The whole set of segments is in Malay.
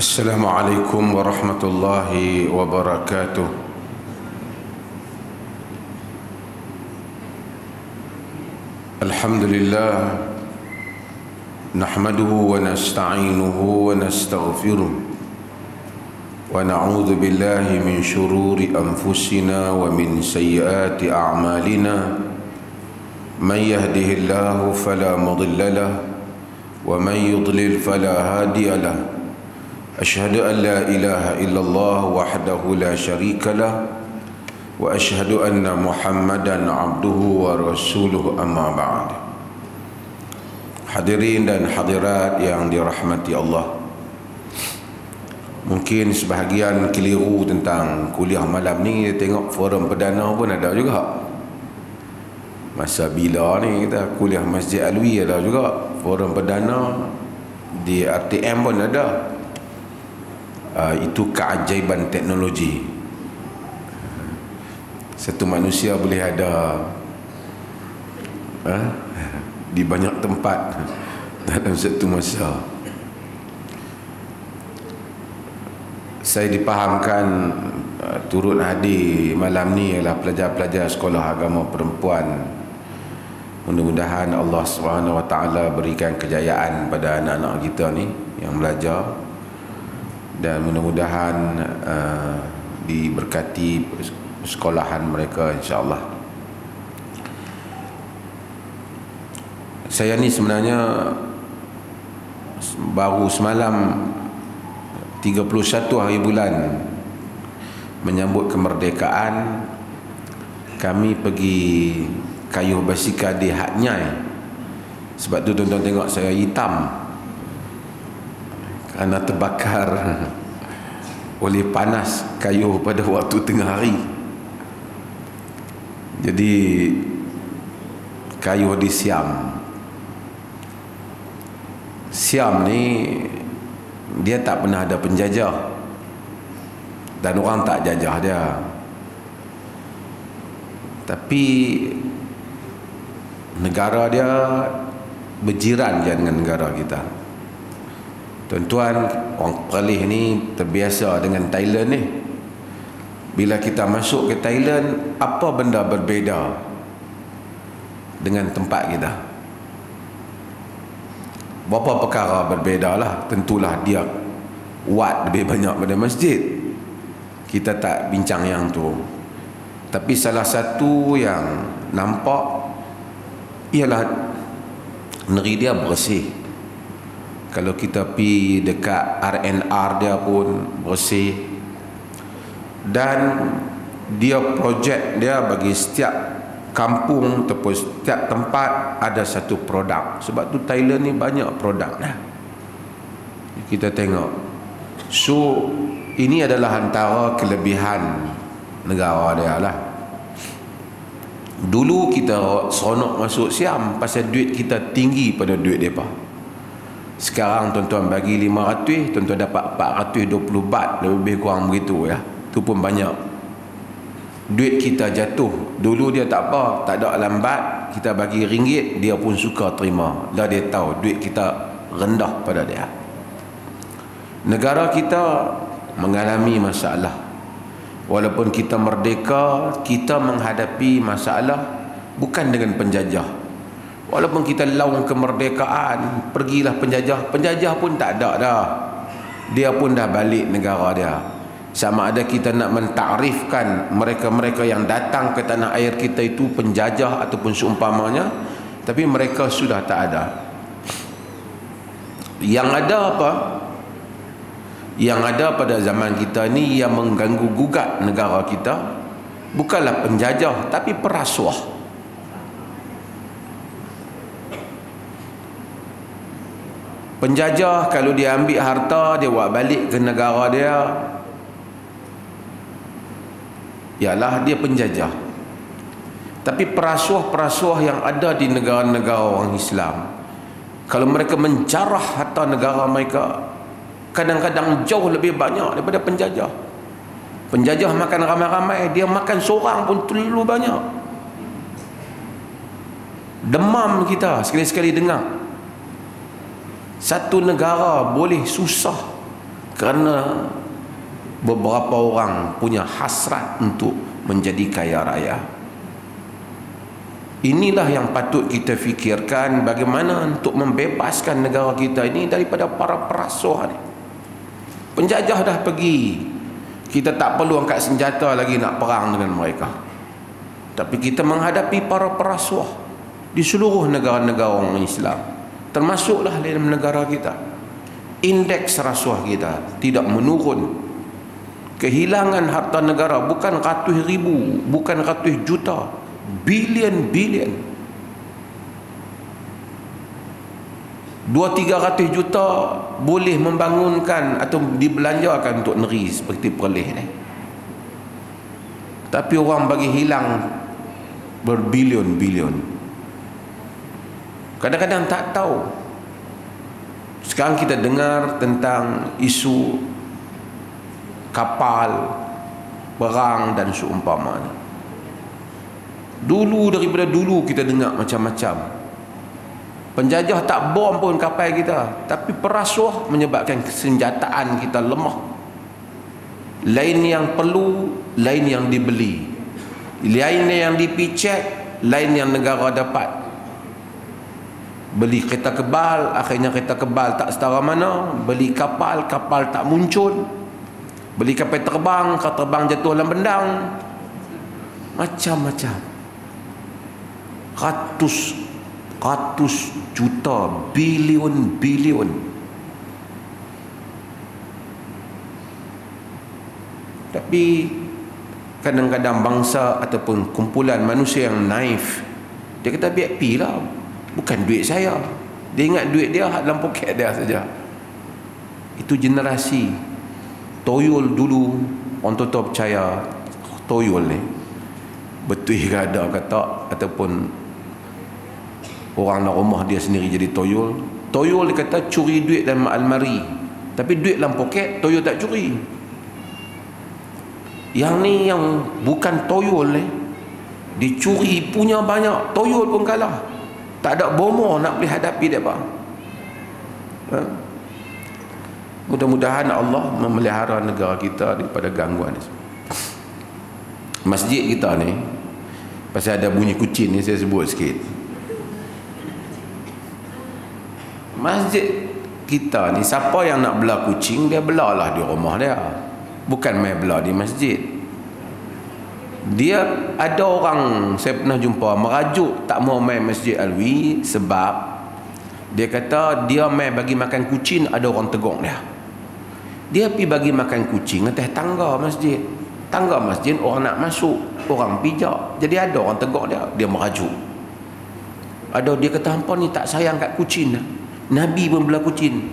Assalamualaikum warahmatullahi wabarakatuh. Alhamdulillah, nahmaduhu wa nasta'inuhu wa nastaghfiruh wa na'udzu billahi min syururi anfusina wa min sayyiati a'malina. Man yahdihillahu fala mudilla lahu wa man yudlil fala hadiya lahu. Asyhadu an la ilaha illallah wahdahu la syarika lah wa asyhadu anna Muhammadan abduhu wa rasuluhu, amma ba'd. Hadirin dan hadirat yang dirahmati Allah, mungkin sebahagian keliru tentang kuliah malam ni. Tengok forum perdana pun ada juga. Masa bila ni kita kuliah Masjid Alwi ada juga. Forum perdana di RTM pun ada. Itu keajaiban teknologi. Satu manusia boleh ada di banyak tempat dalam satu masa. Saya dipahamkan turut hadir malam ni ialah pelajar-pelajar sekolah agama perempuan. Mudah-mudahan Allah SWT berikan kejayaan pada anak-anak kita ni yang belajar, dan mudah-mudahan diberkati sekolahan mereka, insya-Allah. Saya ni sebenarnya baru semalam 31 hari bulan menyambut kemerdekaan, kami pergi kayuh basikal di Hat Nyai. Sebab tu tuan-tuan tengok saya hitam, kerana terbakar oleh panas kayu pada waktu tengah hari. Jadi kayu di Siam. Siam ni dia tak pernah ada penjajah, dan orang tak jajah dia. Tapi negara dia berjiran je dengan negara kita. Tuan-tuan, orang Perlis ni terbiasa dengan Thailand ni. Bila kita masuk ke Thailand, apa benda berbeza dengan tempat kita? Berapa perkara berbeza lah. Tentulah dia wat lebih banyak pada masjid. Kita tak bincang yang tu. Tapi salah satu yang nampak ialah negeri dia bersih. Kalau kita pergi dekat RNR dia pun bersih. Dan dia projek dia bagi setiap kampung ataupun setiap tempat ada satu produk. Sebab tu Thailand ni banyak produk dah. Kita tengok. So ini adalah antara kelebihan negara dia lah. Dulu kita seronok masuk Siam pasal duit kita tinggi pada duit mereka. Sekarang tuan-tuan bagi 500, tuan-tuan dapat 420 baht, lebih kurang begitu ya. Itu pun banyak. Duit kita jatuh. Dulu dia tak apa, tak ada lambat, kita bagi ringgit, dia pun suka terima. Dah dia tahu duit kita rendah pada dia. Negara kita mengalami masalah. Walaupun kita merdeka, kita menghadapi masalah bukan dengan penjajah. Walaupun kita laung kemerdekaan, pergilah penjajah, penjajah pun tak ada dah. Dia pun dah balik negara dia. Sama ada kita nak mentakrifkan mereka-mereka yang datang ke tanah air kita itu penjajah ataupun seumpamanya, tapi mereka sudah tak ada. Yang ada apa? Yang ada pada zaman kita ni yang mengganggu gugat negara kita bukanlah penjajah, tapi perasuah. Penjajah kalau dia ambil harta, dia buat balik ke negara dia, ialah dia penjajah. Tapi perasuah-perasuah yang ada di negara-negara orang Islam, kalau mereka menjarah harta negara mereka, kadang-kadang jauh lebih banyak daripada penjajah. Penjajah makan ramai-ramai, dia makan seorang pun terlalu banyak. Demam kita sekali-sekali dengar satu negara boleh susah Kerana beberapa orang punya hasrat untuk menjadi kaya raya. Inilah yang patut kita fikirkan, bagaimana untuk membebaskan negara kita ini daripada para perasuh ni. Penjajah dah pergi, kita tak perlu angkat senjata lagi nak perang dengan mereka. Tapi kita menghadapi para perasuh di seluruh negara-negara orang Islam, termasuklah dalam negara kita. Indeks rasuah kita tidak menurun. Kehilangan harta negara bukan ratus ribu, bukan ratus juta, bilion-bilion. 200-300 juta boleh membangunkan atau dibelanjakan untuk negeri seperti Perlis ni. Tapi orang bagi hilang berbilion-bilion. Kadang-kadang tak tahu. Sekarang kita dengar tentang isu kapal, perang dan seumpamanya. Daripada dulu kita dengar macam-macam. Penjajah tak bom pun kapal kita, tapi perasuh menyebabkan kesenjataan kita lemah. Lain yang perlu, lain yang dibeli. Lain yang dipicek, lain yang negara dapat. Beli kereta kebal, akhirnya kereta kebal tak setara mana. Beli kapal, kapal tak muncul. Beli kapal terbang, kapal terbang jatuh dalam bendang. Macam-macam. Ratus juta, bilion. Tapi kadang-kadang bangsa ataupun kumpulan manusia yang naif, dia kata biar pi lah, bukan duit saya. Dia ingat duit dia dalam poket dia saja. Itu generasi toyol dulu. Orang tua percaya toyol ni betul ke ada ke tak, ataupun orang nak rumah dia sendiri jadi toyol. Toyol dia kata curi duit dalam almari, tapi duit dalam poket toyol tak curi. Yang ni yang bukan toyol ni, dicuri punya banyak, toyol pun kalah. Tak ada bomo nak boleh hadapi dia apa. Mudah-mudahan Allah memelihara negara kita daripada gangguan ni. Masjid kita ni, pasal ada bunyi kucing ni, saya sebut sikit. Masjid kita ni, siapa yang nak bela kucing, dia belalah di rumah dia, bukan main bela di masjid. Dia ada orang, saya pernah jumpa, merajuk tak mau main Masjid Alwi sebab dia kata dia main bagi makan kucing, ada orang tegur dia. Dia pergi bagi makan kucing atas tangga masjid. Tangga masjid orang nak masuk, orang pijak, jadi ada orang tegur dia, dia merajuk. Ada dia kata, hampa ni tak sayang kat kucing. Nabi pun bela kucing.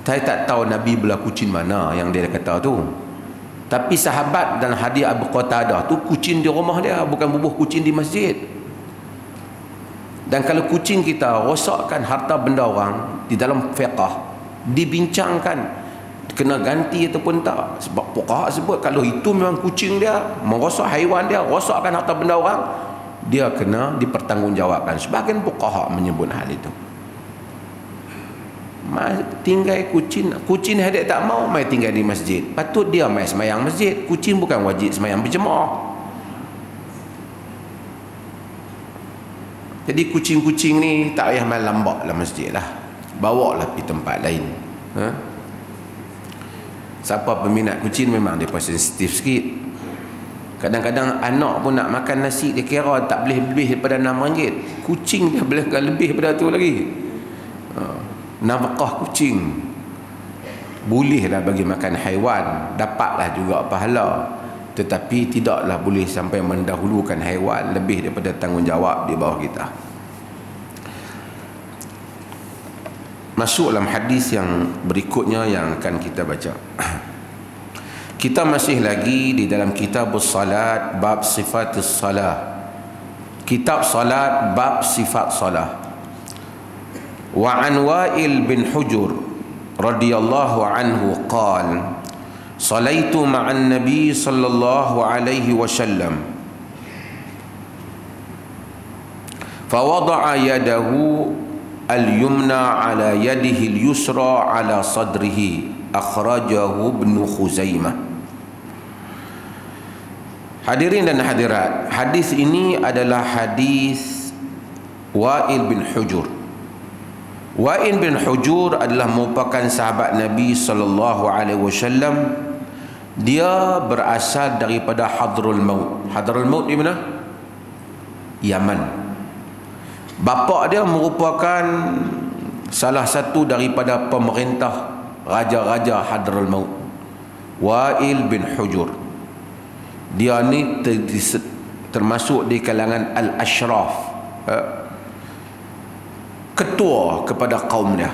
Saya tak tahu Nabi bela kucing mana yang dia kata tu. Tapi sahabat dan hadis Abu Qatadah tu kucing di rumah dia, bukan bubuh kucing di masjid. Dan kalau kucing kita rosakkan harta benda orang, di dalam fiqh dibincangkan kena ganti ataupun tak. Sebab fuqaha sebut kalau itu memang kucing dia merosak haiwan dia, rosakkan harta benda orang, dia kena dipertanggungjawabkan. Sebahagian fuqaha menyebut hal itu. Tinggal kucing hadik tak mau mai tinggal di masjid, patut dia mai semayang masjid. Kucing bukan wajib semayang berjemaah. Jadi kucing-kucing ni tak payah main lambak dalam masjid lah, bawa lah pergi tempat lain. Siapa peminat kucing memang dia sensitif sikit. Kadang-kadang anak pun nak makan nasi, dia kira tak boleh lebih daripada RM6. Kucing dia boleh lebih daripada tu lagi. Nafkah kucing bolehlah bagi makan haiwan, dapatlah juga pahala, tetapi tidaklah boleh sampai mendahulukan haiwan lebih daripada tanggungjawab di bawah kita. Masuk dalam hadis yang berikutnya yang akan kita baca. Kita masih lagi di dalam kitab salat, bab sifatus salah. Kitab salat, bab sifat salah. Wa an Wa'il bin Hujur radhiyallahu anhu qala salaitu ma'an nabi sallallahu alaihi wasallam fa wada'a yadahu al-yumna ala yadihi al-yusra ala sadrihi akhrajahu Ibnu Khuzaimah. Hadirin dan hadirat, hadis ini adalah hadis Wa'il bin Hujur. Wa'il bin Hujur adalah merupakan sahabat Nabi sallallahu alaihi wasallam. Dia berasal daripada Hadrul Maut. Hadrul Maut di mana? Yaman. Bapa dia merupakan salah satu daripada pemerintah raja-raja Hadrul Maut, Wa'il bin Hujur. Dia ni termasuk di kalangan al-ashraf, ketua kepada kaum dia.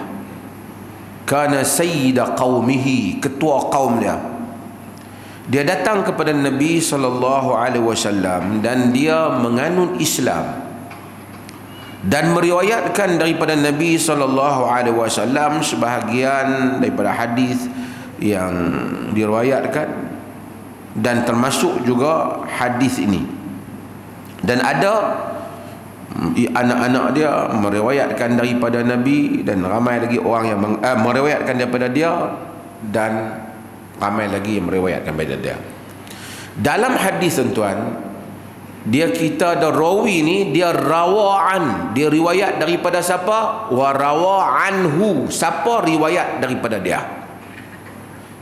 Kana sayyida qaumihi, ketua kaum dia. Dia datang kepada Nabi sallallahu alaihi wasallam dan dia menganut Islam, dan meriwayatkan daripada Nabi sallallahu alaihi wasallam sebahagian daripada hadis yang diriwayatkan, dan termasuk juga hadis ini. Dan ada anak-anak dia meriwayatkan daripada Nabi, dan ramai lagi orang yang meriwayatkan daripada dia, dan ramai lagi yang meriwayatkan daripada dia. Dalam hadis tuan, dia kita ada rawi ni, dia rawa'an, dia riwayat daripada siapa? Wa rawa'anhu, siapa riwayat daripada dia.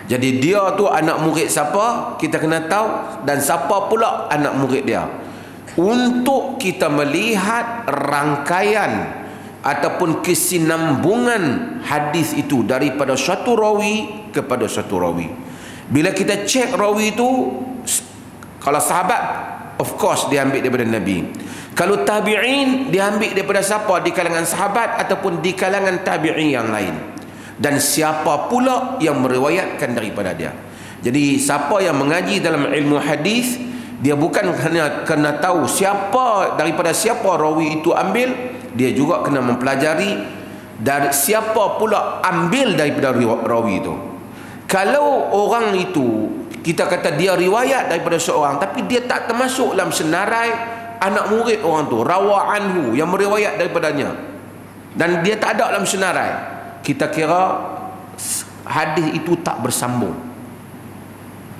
Jadi dia tu anak murid siapa, kita kena tahu, dan siapa pula anak murid dia, untuk kita melihat rangkaian ataupun kesinambungan hadis itu daripada satu rawi kepada satu rawi. Bila kita cek rawi itu, kalau sahabat, of course dia ambil daripada Nabi. Kalau tabi'in, dia ambil daripada siapa? Di kalangan sahabat ataupun di kalangan tabi'in yang lain. Dan siapa pula yang meriwayatkan daripada dia. Jadi siapa yang mengaji dalam ilmu hadis, dia bukan kena tahu siapa, daripada siapa rawi itu ambil, dia juga kena mempelajari dari siapa pula ambil daripada rawi itu. Kalau orang itu kita kata dia riwayat daripada seorang, tapi dia tak termasuk dalam senarai anak murid orang tu, rawa anhu, yang meriwayat daripadanya, dan dia tak ada dalam senarai, kita kira hadis itu tak bersambung.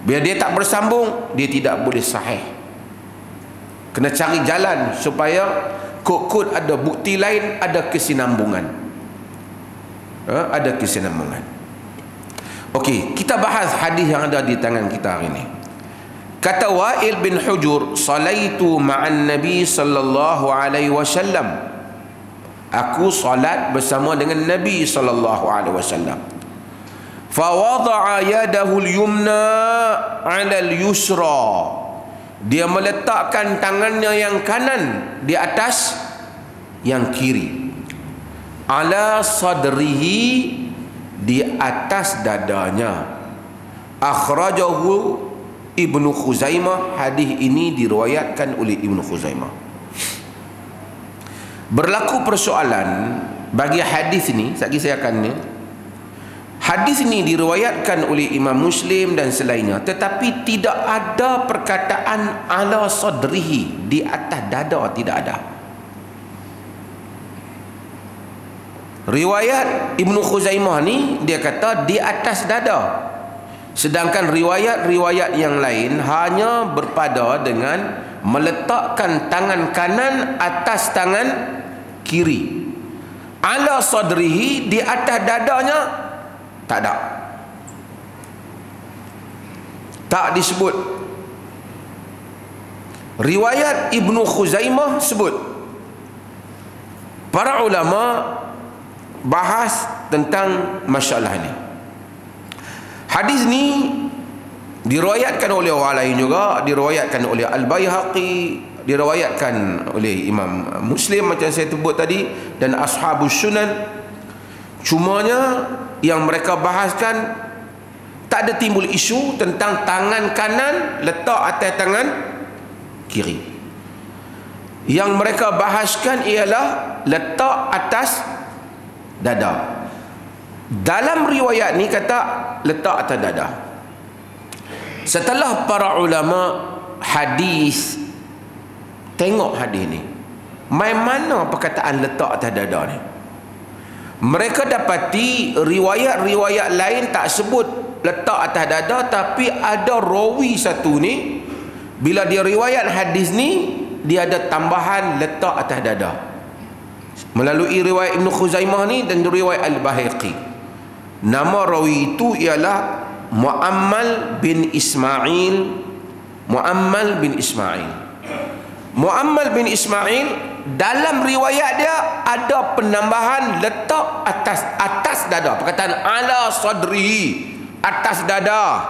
Bila dia tak bersambung, dia tidak boleh sahih. Kena cari jalan supaya kod-kod ada bukti lain, ada kesinambungan. Ada kesinambungan. Okey, kita bahas hadis yang ada di tangan kita hari ini. Kata Wa'il bin Hujur, salaitu ma'an Nabi sallallahu alaihi wasallam. Aku salat bersama dengan Nabi sallallahu alaihi wasallam. Fa wada'a yadahu al-yumna 'ala al-yusra. Dia meletakkan tangannya yang kanan di atas yang kiri. Ala sadrihi, di atas dadanya. Akhrajahu Ibnu Khuzaimah. Hadis ini diriwayatkan oleh Ibnu Khuzaimah. Berlaku persoalan bagi hadis ini, saya akan ni. Hadis ini diriwayatkan oleh Imam Muslim dan selainnya, tetapi tidak ada perkataan ala sadrihi, di atas dada, tidak ada. Riwayat Ibnu Khuzaimah ni dia kata di atas dada. Sedangkan riwayat-riwayat yang lain hanya berpada dengan meletakkan tangan kanan atas tangan kiri. Ala sadrihi, di atas dadanya, tak ada. Tak disebut. Riwayat Ibnu Khuzaimah sebut. Para ulama bahas tentang masalah ini. Hadis ni diriwayatkan oleh orang lain juga, diriwayatkan oleh Al-Baihaqi, diriwayatkan oleh Imam Muslim macam saya sebut tadi, dan Ashabus Sunan. Cumanya yang mereka bahaskan, tak ada timbul isu tentang tangan kanan letak atas tangan kiri. Yang mereka bahaskan ialah letak atas dada. Dalam riwayat ni kata letak atas dada. Setelah para ulama hadis tengok hadis ni, mai mana perkataan letak atas dada ni? Mereka dapati riwayat-riwayat lain tak sebut letak atas dada, tapi ada rawi satu ni bila dia riwayat hadis ni, dia ada tambahan letak atas dada melalui riwayat Ibn Khuzaimah ni dan riwayat Al-Baihaqi. Nama rawi itu ialah Muammal bin Ismail. Muammal bin Ismail. Muammal bin Ismail, dalam riwayat dia ada penambahan letak atas dada. Perkataan ala sadrihi, atas dada.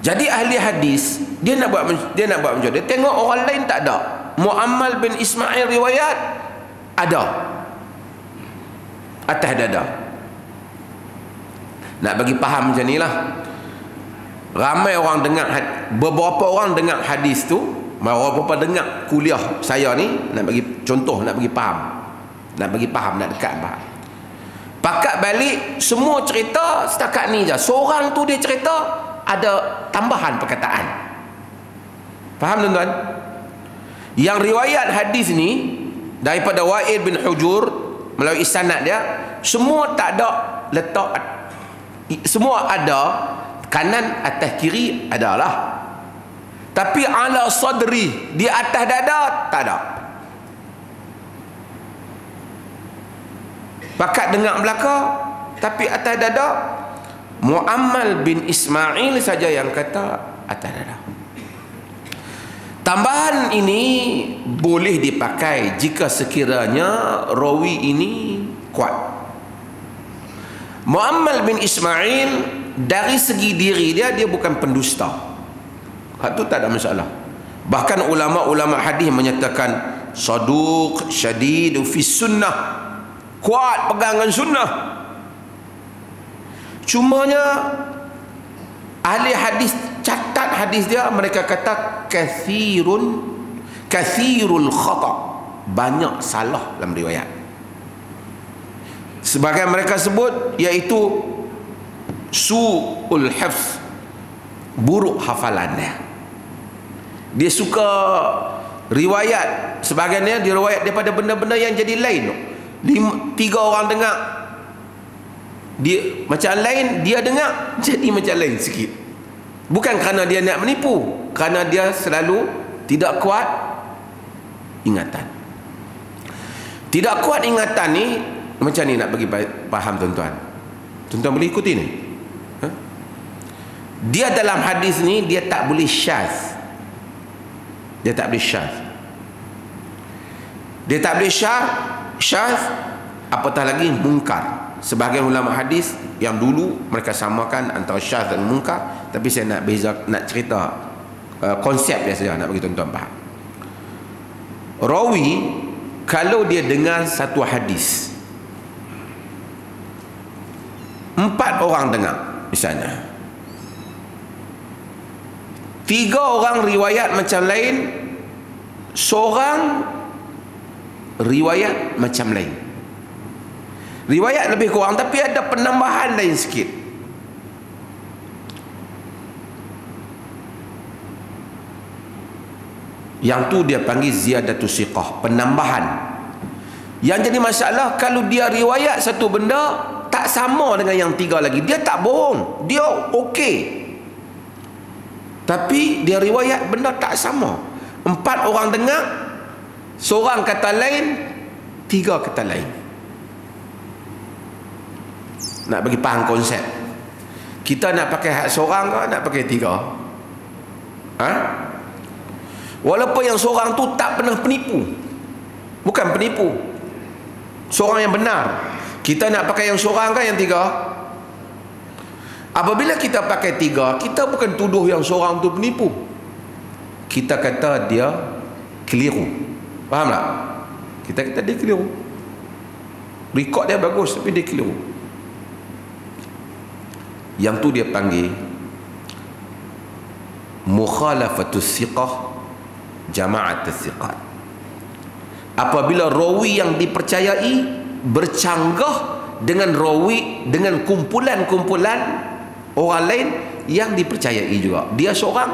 Jadi ahli hadis dia nak buat macam dia tengok orang lain tak ada. Muammal bin Ismail riwayat ada atas dada. Nak bagi faham macam ni lah. Ramai orang dengar, beberapa orang dengar hadis tu, beberapa dengar kuliah saya ni, nak bagi contoh, nak bagi faham, nak dekat faham. Pakat balik semua cerita setakat ni je. Seorang tu dia cerita ada tambahan perkataan. Faham tuan-tuan? Yang riwayat hadis ni daripada Wa'il bin Hujur melalui sanad dia, semua tak ada letak, semua ada kanan atas kiri adalah, tapi ala sadri, di atas dada tak ada. Pakat dengar belaka, tapi atas dada Muammal bin Ismail saja yang kata atas dada. Tambahan ini boleh dipakai jika sekiranya rawi ini kuat. Muammal bin Ismail dari segi diri dia bukan pendusta. Hak tu tak ada masalah. Bahkan ulama-ulama hadis menyatakan saduq syadid fi sunnah, kuat pegangan sunnah. Cumanya ahli hadis catat hadis dia, mereka kata kathirul khata, banyak salah dalam riwayat. Sebagai mereka sebut iaitu su'ul hifz, buruk hafalan dia suka riwayat, sebahagiannya dia riwayat daripada benda-benda yang jadi lain. 3 orang dengar dia macam lain, dia dengar jadi macam lain sikit. Bukan kerana dia nak menipu, kerana dia selalu tidak kuat ingatan. Tidak kuat ingatan ni macam ni, nak bagi faham tuan-tuan. Tuan-tuan boleh ikuti ni. Dia dalam hadis ni dia tak boleh syaz. Dia tak boleh syaz. Dia tak boleh syaz, apatah lagi mungkar. Sebahagian ulama hadis yang dulu mereka samakan antara syaz dan mungkar, tapi saya nak cerita konsep dia saja, nak bagi tuan-tuan faham. Rawi kalau dia dengar satu hadis, 4 orang dengar misalnya, 3 orang riwayat macam lain, seorang riwayat macam lain. Riwayat lebih kurang tapi ada penambahan lain sikit. Yang tu dia panggil ziyadatus siqah, penambahan. Yang jadi masalah kalau dia riwayat satu benda tak sama dengan yang 3 lagi, dia tak bohong, dia okey, tapi dia riwayat benda tak sama. 4 orang dengar, seorang kata lain, 3 kata lain. Nak bagi faham konsep, kita nak pakai hak seorang ke nak pakai 3? Walaupun yang seorang tu tak pernah penipu, bukan penipu, seorang yang benar, kita nak pakai yang seorang ke yang 3? Apabila kita pakai 3, kita bukan tuduh yang seorang tu penipu, kita kata dia keliru. Faham tak? Kita kata dia keliru, rekod dia bagus tapi dia keliru. Yang tu dia panggil mukhalafatus siqah jama'atus siqat. Apabila rawi yang dipercayai bercanggah dengan rawi, dengan kumpulan-kumpulan orang lain yang dipercayai juga. Dia seorang,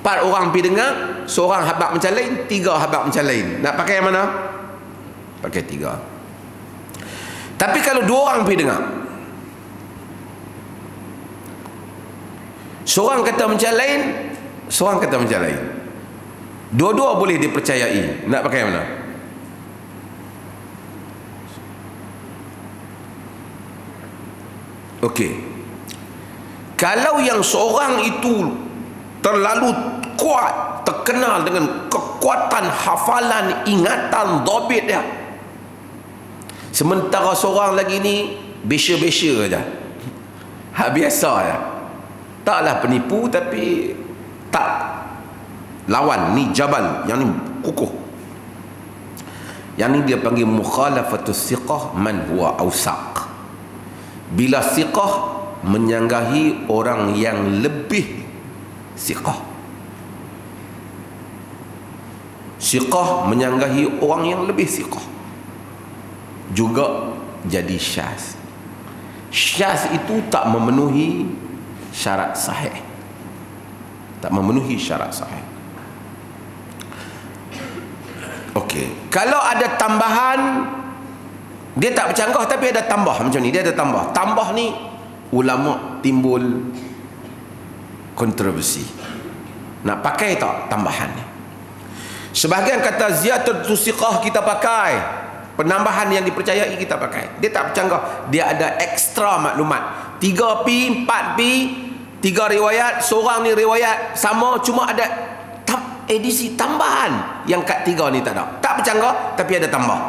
4 orang pergi dengar, seorang habaq macam lain, 3 habaq macam lain. Nak pakai yang mana? Pakai 3. Tapi kalau 2 orang pergi dengar, seorang kata macam lain, seorang kata macam lain, dua-dua boleh dipercayai. Nak pakai mana? Okey. Kalau yang seorang itu terlalu kuat, terkenal dengan kekuatan hafalan, ingatan, dhabit dia, sementara seorang lagi ni besya-besya saja, hak biasa saja, taklah penipu tapi tak lawan. Ni jabal, yang ni kukuh. Yang ni dia panggil mukhalafatus siqah man huwa awsaq. Bila siqah menyanggahi orang yang lebih siqah, siqah menyanggahi orang yang lebih siqah, juga jadi syaz. Syaz itu tak memenuhi syarat sahih, tak memenuhi syarat sahih. Okey, kalau ada tambahan, dia tak bercanggah tapi ada tambah macam ni, dia ada tambah. Tambah ni ulama timbul kontroversi. Nak pakai tak tambahan ni? Sebahagian kata ziyadatus siqah kita pakai, penambahan yang dipercayai kita pakai. Dia tak bercanggah, dia ada ekstra maklumat. 3P, 4P, 3 riwayat, seorang ni riwayat sama, cuma ada edisi tambahan yang kat 3 ni tak ada. Tak bercanggah tapi ada tambah.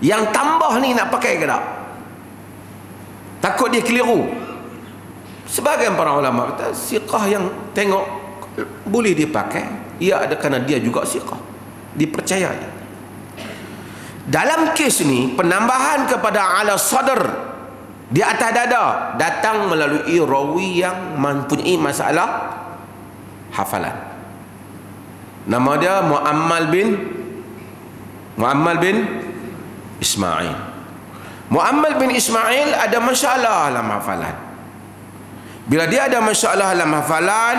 Yang tambah ni nak pakai ke tak? Takut dia keliru. Sebagian para ulama kata siqah yang tengok boleh dipakai, ia ada kerana dia juga siqah, dipercayai. Dalam kes ni penambahan kepada ala sadr, di atas dada, datang melalui rawi yang mempunyai masalah hafalan. Nama dia Muammal bin Ismail. Muammal bin Ismail ada masalah dalam hafalan. Bila dia ada masalah dalam hafalan,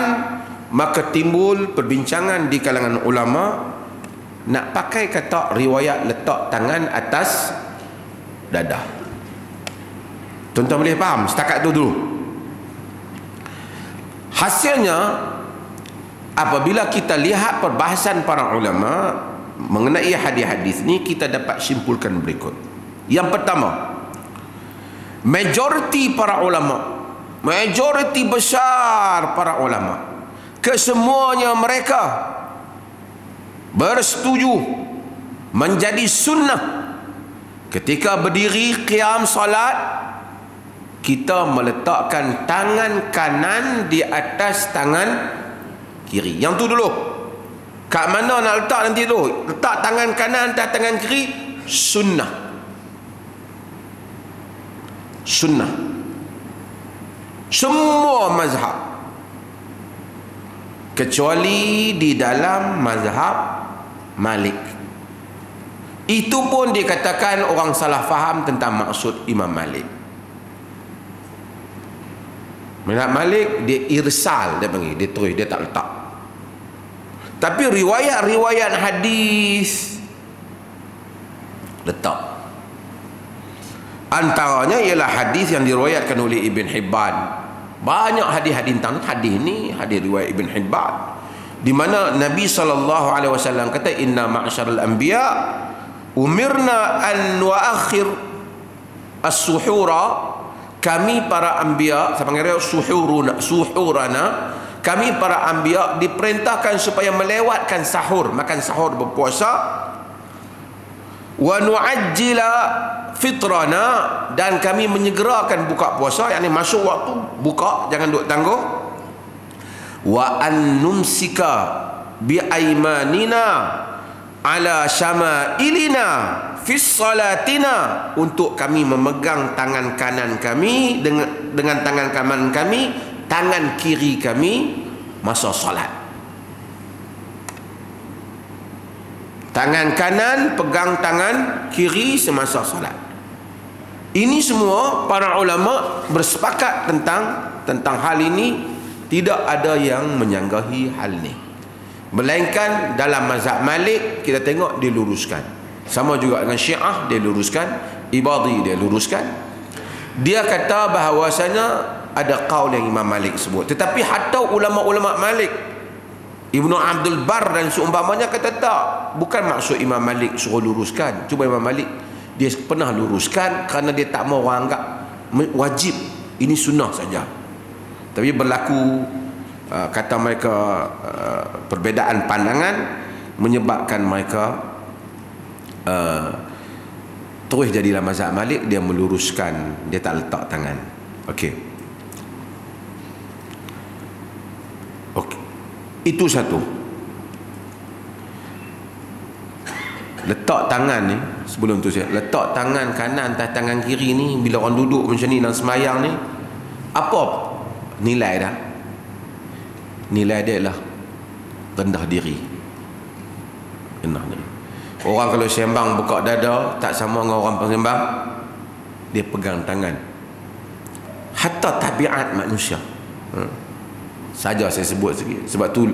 maka timbul perbincangan di kalangan ulama, nak pakai kata riwayat letak tangan atas dada. Tuan-tuan boleh faham setakat tu dulu. Hasilnya, apabila kita lihat perbahasan para ulama mengenai hadis-hadis ni, kita dapat simpulkan berikut. Yang pertama, majoriti para ulama, majoriti besar para ulama, kesemuanya mereka bersetuju menjadi sunnah ketika berdiri qiyam salat, kita meletakkan tangan kanan di atas tangan kiri. Yang tu dulu. Kat mana nak letak nanti dulu? Letak tangan kanan atas tangan kiri, sunnah. Sunnah. Semua mazhab, kecuali di dalam mazhab Malik. Itu pun dikatakan orang salah faham tentang maksud Imam Malik. Mazhab Malik dia irsal, dia panggil, dia terus, dia tak letak. Tapi riwayat-riwayat hadis letak. Antaranya ialah hadis yang diriwayatkan oleh Ibn Hibban. Banyak hadis-hadis tentang hadis ni, hadis riwayat Ibn Hibban, di mana Nabi SAW kata, inna ma'syaral anbiya umirna an nuakhir as-suhura, kami para anbiya, saya panggil suhurana, kami para anbiya diperintahkan supaya melewatkan sahur, makan sahur berpuasa, wa nu'ajjila fitrana, dan kami menyegerakan buka puasa, yakni masuk waktu buka, jangan duk tangguh, wa an numsika bi aimanina ala syama'ilina fi salatina, untuk kami memegang tangan kanan kami dengan tangan kanan kami, tangan kiri kami masa salat. Tangan kanan pegang tangan kiri semasa salat. Ini semua para ulama bersepakat tentang hal ini. Tidak ada yang menyanggahi hal ini, melainkan dalam mazhab Malik kita tengok diluruskan. Sama juga dengan Syiah, dia luruskan. Ibadhi, dia luruskan. Dia kata bahawasanya ada qaul yang Imam Malik sebut. Tetapi hatta ulama-ulama Malik, Ibnu Abdul Bar dan seumpamanya kata tak, bukan maksud Imam Malik suruh luruskan. Cuba Imam Malik dia pernah luruskan kerana dia tak mau orang anggap wajib, ini sunnah saja. Tapi berlaku kata mereka perbezaan pandangan menyebabkan mereka terus jadilah mazhab Malik, dia meluruskan, dia tak letak tangan. Okey. Okey. Itu satu. Letak tangan ni, sebelum tu saya letak tangan kanan atas tangan kiri ni bila orang duduk macam ni dalam semayang ni, apa nilai dah? Nilai dia lah rendah diri. Rendah diri. Orang kalau sembang buka dada tak sama dengan orang sembang dia pegang tangan. Hatta tabiat manusia. Saja saya sebut sikit. Sebab tu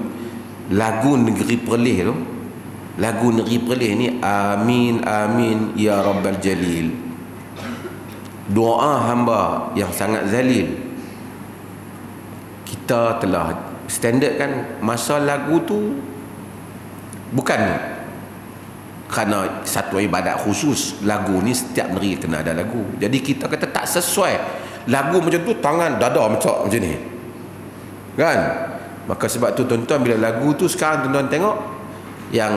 lagu Negeri Perlih tu, lagu Negeri Perlih ni, amin amin ya rabbal jalil, doa hamba yang sangat zalil. Kita telah standard kan masa lagu tu bukan kerana satu ibadat khusus. Lagu ni setiap negeri kena ada lagu. Jadi kita kata tak sesuai lagu macam tu, tangan dada macam ni kan. Maka sebab tu tuan-tuan, bila lagu tu sekarang tuan-tuan tengok yang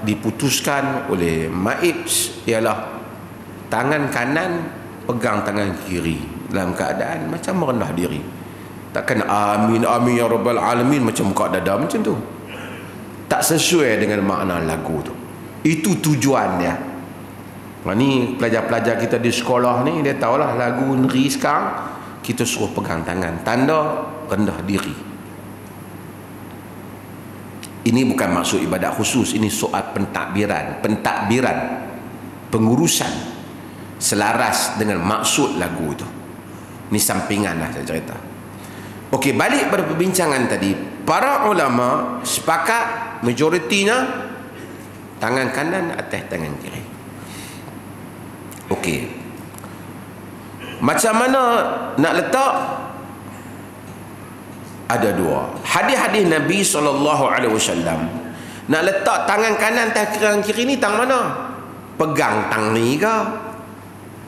diputuskan oleh MAIPS ialah tangan kanan pegang tangan kiri dalam keadaan macam merendah diri. Takkan amin amin ya rabbal alamin macam buka dada macam tu. Tak sesuai dengan makna lagu tu. Itu tujuannya. Ni pelajar-pelajar kita di sekolah ni, dia tahulah lagu negeri sekarang kita suruh pegang tangan, tanda rendah diri. Ini bukan maksud ibadat khusus, ini soal pentadbiran, pengurusan selaras dengan maksud lagu itu. Ini sampingan lah saya cerita. Okey, balik pada perbincangan tadi. Para ulama sepakat majoritinya tangan kanan atas tangan kiri. Okey. Macam mana nak letak? Ada dua. Hadis-hadis Nabi SAW. Nak letak tangan kanan atas tangan kiri ni tang mana? Pegang tang ni ke?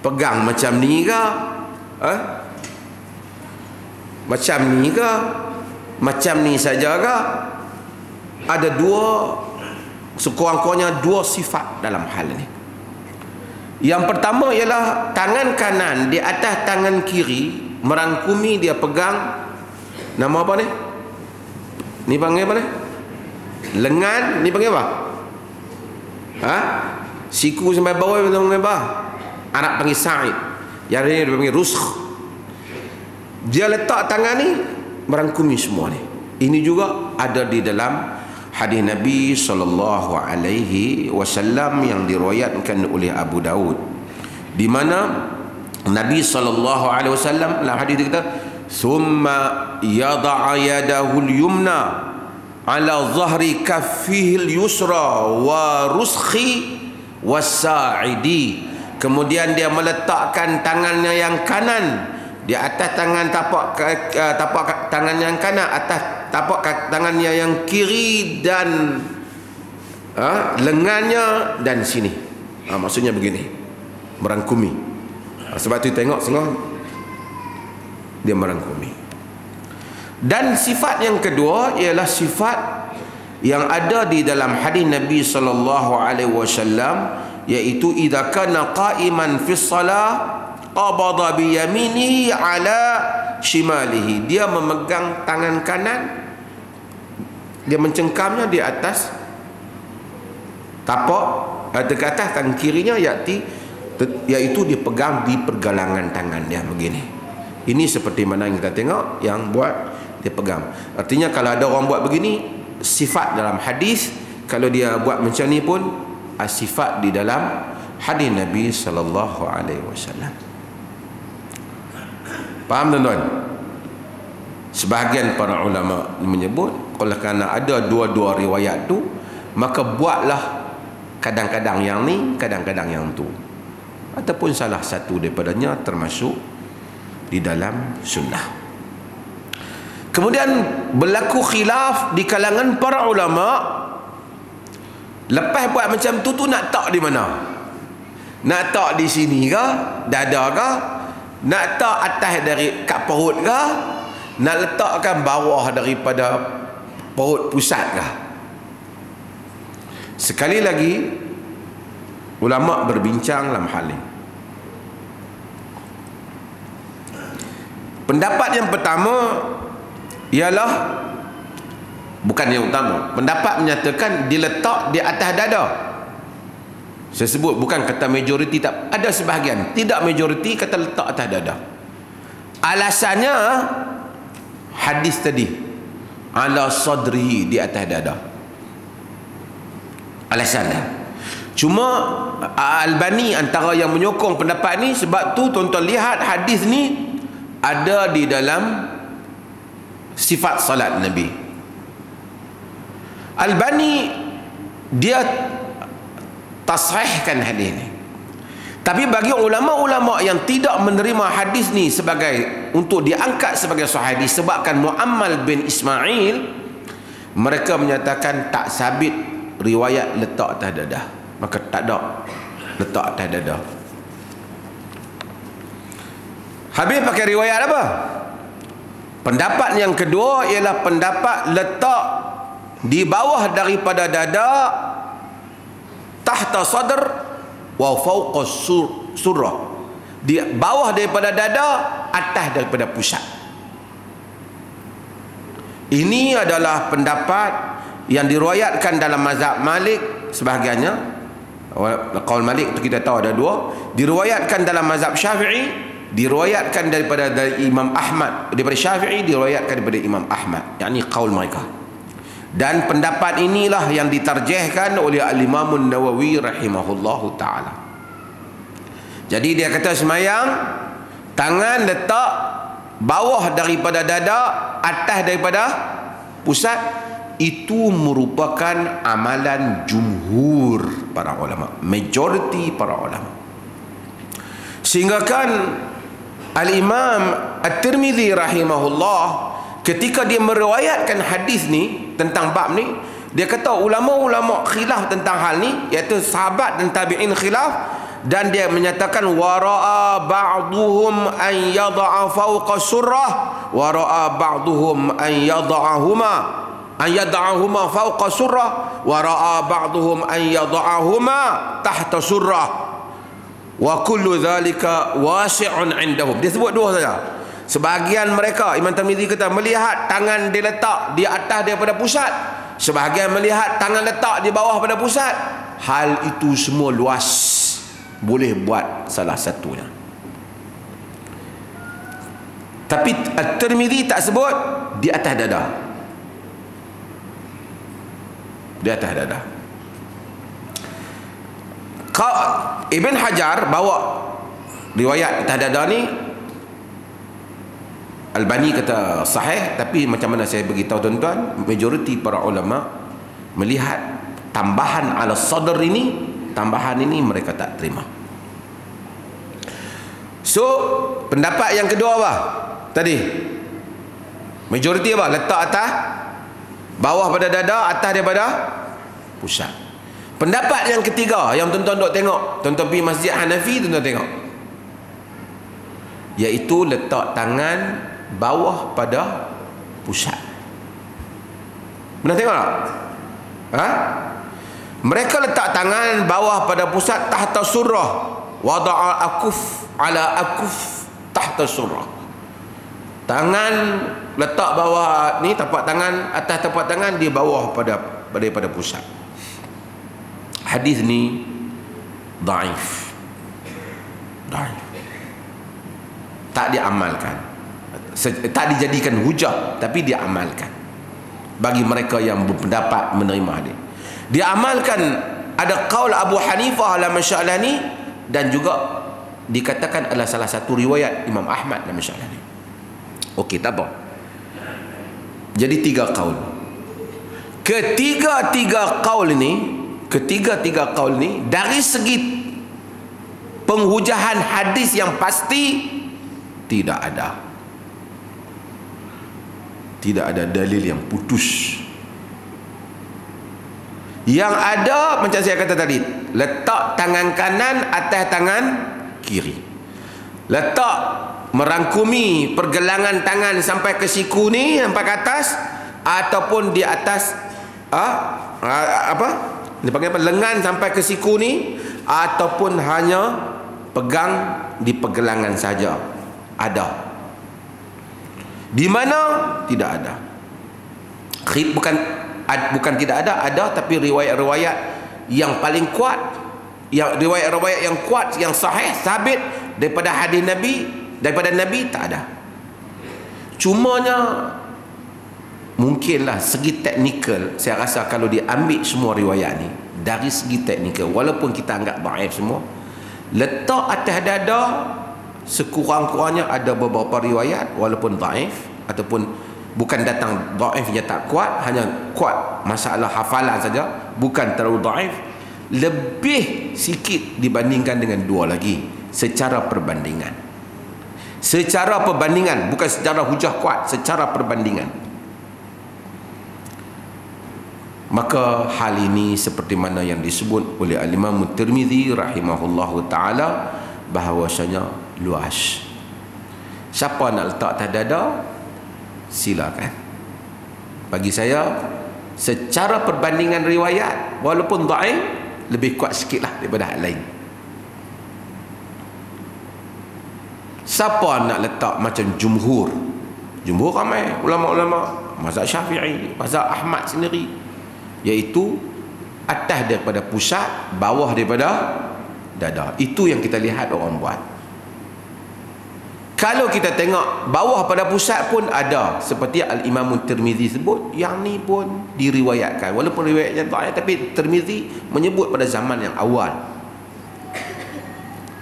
Pegang macam ni ke? Macam ni ke? Macam ni saja ke? Ada dua, sekurang-kurangnya dua sifat dalam hal ini. Yang pertama ialah tangan kanan di atas tangan kiri merangkumi, dia pegang nama apa ni? Ni panggil apa ni? Lengan. Ni panggil apa? Siku sampai bawah panggil apa? Arab panggil sa'id. Yang ini dia panggil rusakh. Dia letak tangan ni merangkumi semua ni. Ini juga ada di dalam hadis Nabi SAW yang diriwayatkan oleh Abu Daud, di mana Nabi SAW dalam hadis dia kata, "Thumma yada'a yadahu al-yumna ala zahri kaffihi al-yusra wa ruskhi was-sa'idi." Kemudian dia meletakkan tangannya yang kanan di atas tangan tapak tangan yang kanan, atas tapak tangannya yang kiri, dan lengannya dan sini. Maksudnya begini, merangkumi. Sebab tu tengok semua dia merangkumi. Dan sifat yang kedua ialah sifat yang ada di dalam hadis Nabi SAW, iaitu idza kana qa'iman fi shalah qabada bi yaminihi ala shimalihi. Dia memegang tangan kanan, dia mencengkamnya di atas tapak, dekat atas tangan kirinya, iaitu dia pegang di pergelangan tangan dia begini. Ini seperti mana yang kita tengok yang buat dia pegang. Artinya kalau ada orang buat begini, sifat dalam hadis, kalau dia buat macam ni pun sifat di dalam hadis Nabi SAW. Faham tuan-tuan? Sebahagian para ulama menyebut, kalau kerana ada dua-dua riwayat tu, maka buatlah kadang-kadang yang ni, kadang-kadang yang tu, ataupun salah satu daripadanya termasuk di dalam sunnah. Kemudian berlaku khilaf di kalangan para ulama. Lepas buat macam tu nak tak di mana? Nak tak di sini ke, dada ke? Nak tak atas dari kat perut ke? Nak letakkan bawah daripada perut pusat ke? Sekali lagi ulama berbincang dalam hal ini. Pendapat yang pertama ialah, bukan yang utama, pendapat menyatakan diletak di atas dada. Saya sebut bukan kata majoriti, tak ada sebahagian, tidak majoriti kata letak atas dada. Alasannya hadis tadi, ala sadrihi, di atas dada. Alasannya. Cuma Albani antara yang menyokong pendapat ni, sebab tu tuan-tuan lihat hadis ni ada di dalam sifat salat Nabi. Albani dia tasahihkan hadis ni. Tapi bagi ulama-ulama yang tidak menerima hadis ni sebagai untuk diangkat sebagai sahih disebabkan Muammal bin Ismail, mereka menyatakan tak sabit riwayat letak atas dada. Maka tak ada letak atas dada. Habis pakai riwayat apa? Pendapat yang kedua ialah pendapat letak di bawah daripada dada, tahta sadr wa fawqa surrah, di bawah daripada dada, atas daripada pusat. Ini adalah pendapat yang diriwayatkan dalam mazhab Malik sebahagiannya. Qaul Malik itu kita tahu ada dua. Diriwayatkan dalam mazhab Syafi'i, diriwayatkan dari Imam Ahmad, daripada Syafi'i diriwayatkan daripada Imam Ahmad, yakni qaul mereka. Dan pendapat inilah yang ditarjihkan oleh Al-Imam An-Nawawi rahimahullahu ta'ala. Jadi dia kata semayang, tangan letak bawah daripada dada, atas daripada pusat, itu merupakan amalan jumhur para ulama, majoriti para ulama. Sehingga kan Al-Imam At-Tirmidzi rahimahullah ketika dia meriwayatkan hadis ni tentang bab ni, dia kata ulama-ulama khilaf tentang hal ni, iaitu sahabat dan tabi'in khilaf, dan dia menyatakan wara'a ba'duhum an yada'a fawqa surrah wa ra'a ba'duhum an yada'ahuma fawqa surrah wa ra'a ba'duhum an yada'ahuma tahta surrah wa kullu dhalika wasi'un indahum. Dia sebut dua saja. Sebahagian mereka, Imam Tirmidzi kata, melihat tangan diletak di atas daripada pusat, sebahagian melihat tangan letak di bawah pada pusat. Hal itu semua luas, boleh buat salah satunya. Tapi At-Tirmidzi tak sebut di atas dada. Di atas dada. Ibn Hajar bawa riwayat atas dada ni, Albani kata sahih, tapi macam mana saya beritahu tuan-tuan, majoriti para ulama melihat tambahan ala sadr ini, tambahan ini mereka tak terima. So pendapat yang kedua apa tadi? Majoriti apa? Letak atas, bawah pada dada, atas daripada pusat. Pendapat yang ketiga yang tuan-tuan duk tengok, tuan-tuan pergi masjid Hanafi, tuan-tuan tengok, iaitu letak tangan bawah pada pusat. Pernah tengok tak? Ha? Mereka letak tangan bawah pada pusat, tahta surrah, wada'a akuf ala akuf tahta surrah. Tangan letak bawah ni, tapak tangan atas tapak tangan, di bawah daripada pusat. Hadis ni dhaif. Tak diamalkan, tak dijadikan hujah, tapi diamalkan bagi mereka yang berpendapat menerima hadis. Diamalkan, ada qaul Abu Hanifah dalam masalah ni, dan juga dikatakan adalah salah satu riwayat Imam Ahmad dalam masalah ni. Okey, tak apa. Jadi 3 qaul. Ketiga-tiga qaul ni, ketiga-tiga kaul ni dari segi penghujahan hadis yang pasti tidak ada dalil yang putus. Yang ada macam saya kata tadi, letak tangan kanan atas tangan kiri, letak merangkumi pergelangan tangan sampai ke siku ni, sampai ke atas, ataupun di atas apa dia panggil apa, lengan sampai ke siku ni, ataupun hanya pegang di pergelangan saja. Ada. Di mana? Tidak ada. Bukan tidak ada, tapi riwayat-riwayat yang paling kuat, yang riwayat-riwayat yang kuat, yang sahih, sabit daripada hadis Nabi, daripada Nabi tak ada. Cumanya mungkinlah segi teknikal, saya rasa kalau diambil semua riwayat ni dari segi teknikal, walaupun kita anggap dhaif semua, letak atas dada sekurang-kurangnya ada beberapa riwayat walaupun dhaif, ataupun bukan datang dhaifnya tak kuat, hanya kuat masalah hafalan saja, bukan terlalu dhaif, lebih sikit dibandingkan dengan dua lagi secara perbandingan. Secara perbandingan, bukan secara hujah kuat, secara perbandingan. Maka hal ini seperti mana yang disebut oleh Al-Imam Tirmizi rahimahullahu ta'ala, bahawasanya luas. Siapa nak letak atas dada, silakan. Bagi saya, secara perbandingan riwayat, walaupun dhaif, lebih kuat sikit lah daripada hal lain. Siapa nak letak macam jumhur ramai ulama-ulama mazhab Syafi'i, mazhab Ahmad sendiri, iaitu atas daripada pusat, bawah daripada dada. Itu yang kita lihat orang buat. Kalau kita tengok bawah pada pusat pun ada, seperti Al-Imam Tirmizi sebut, yang ni pun diriwayatkan, walaupun riwayatnya dhaif, tapi Tirmizi menyebut pada zaman yang awal.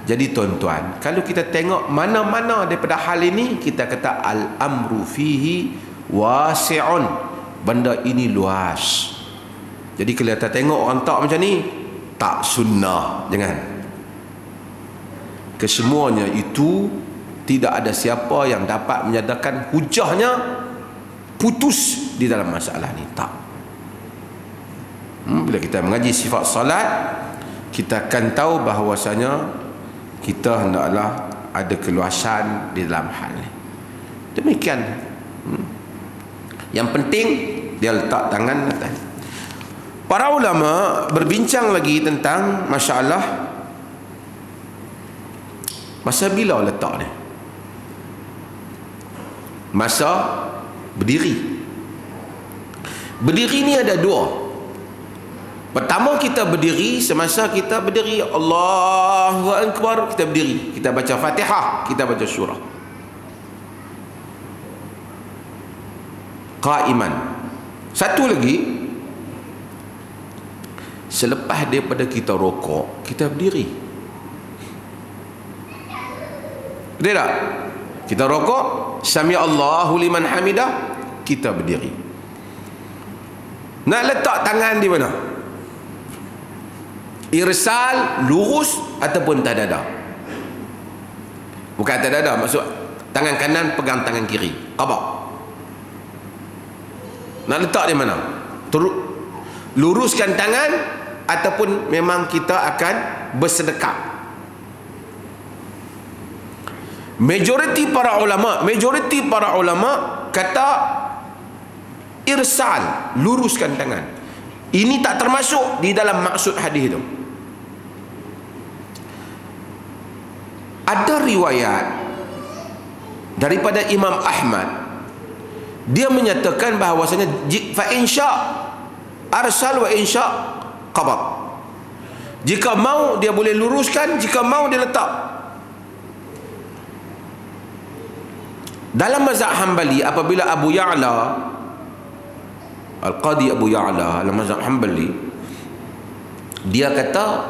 Jadi tuan-tuan, kalau kita tengok mana-mana daripada hal ini, kita kata al-amru fihi wasi'un, benda ini luas. Jadi kalau kita tengok orang tak macam ni, tak sunnah, jangan. Kesemuanya itu tidak ada siapa yang dapat menyatakan hujahnya putus di dalam masalah ni. Tak. Bila kita mengaji sifat salat, kita akan tahu bahawasanya kita hendaklah ada keluasan di dalam hal ni. Demikian. Yang penting dia letak tangan atas. Para ulama berbincang lagi tentang masalah masa bila letak ni. Masa berdiri. Berdiri ni ada dua. Pertama, kita berdiri, semasa kita berdiri Allahu Akbar, kita berdiri, kita baca Fatihah, kita baca surah. Qaiman. Satu lagi, selepas daripada kita rokok, kita berdiri. Betul tak? Kita rokok, Sami Allahu liman hamidah, kita berdiri. Nak letak tangan di mana? Irsal, lurus ataupun tak dada. Bukan tak dada, maksud tangan kanan pegang tangan kiri, qabak. Nak letak di mana? Luruskan tangan ataupun memang kita akan bersedekap. Majoriti para ulama kata irsal, luruskan tangan. Ini tak termasuk di dalam maksud hadis itu. Ada riwayat daripada Imam Ahmad, dia menyatakan bahawasanya fa insya arsal wa insya qabad. Jika mau dia boleh luruskan, jika mau dia letak. Dalam mazhab Hanbali, apabila Abu Ya'la Al-Qadi Abu Ya'la dalam mazhab Hanbali, dia kata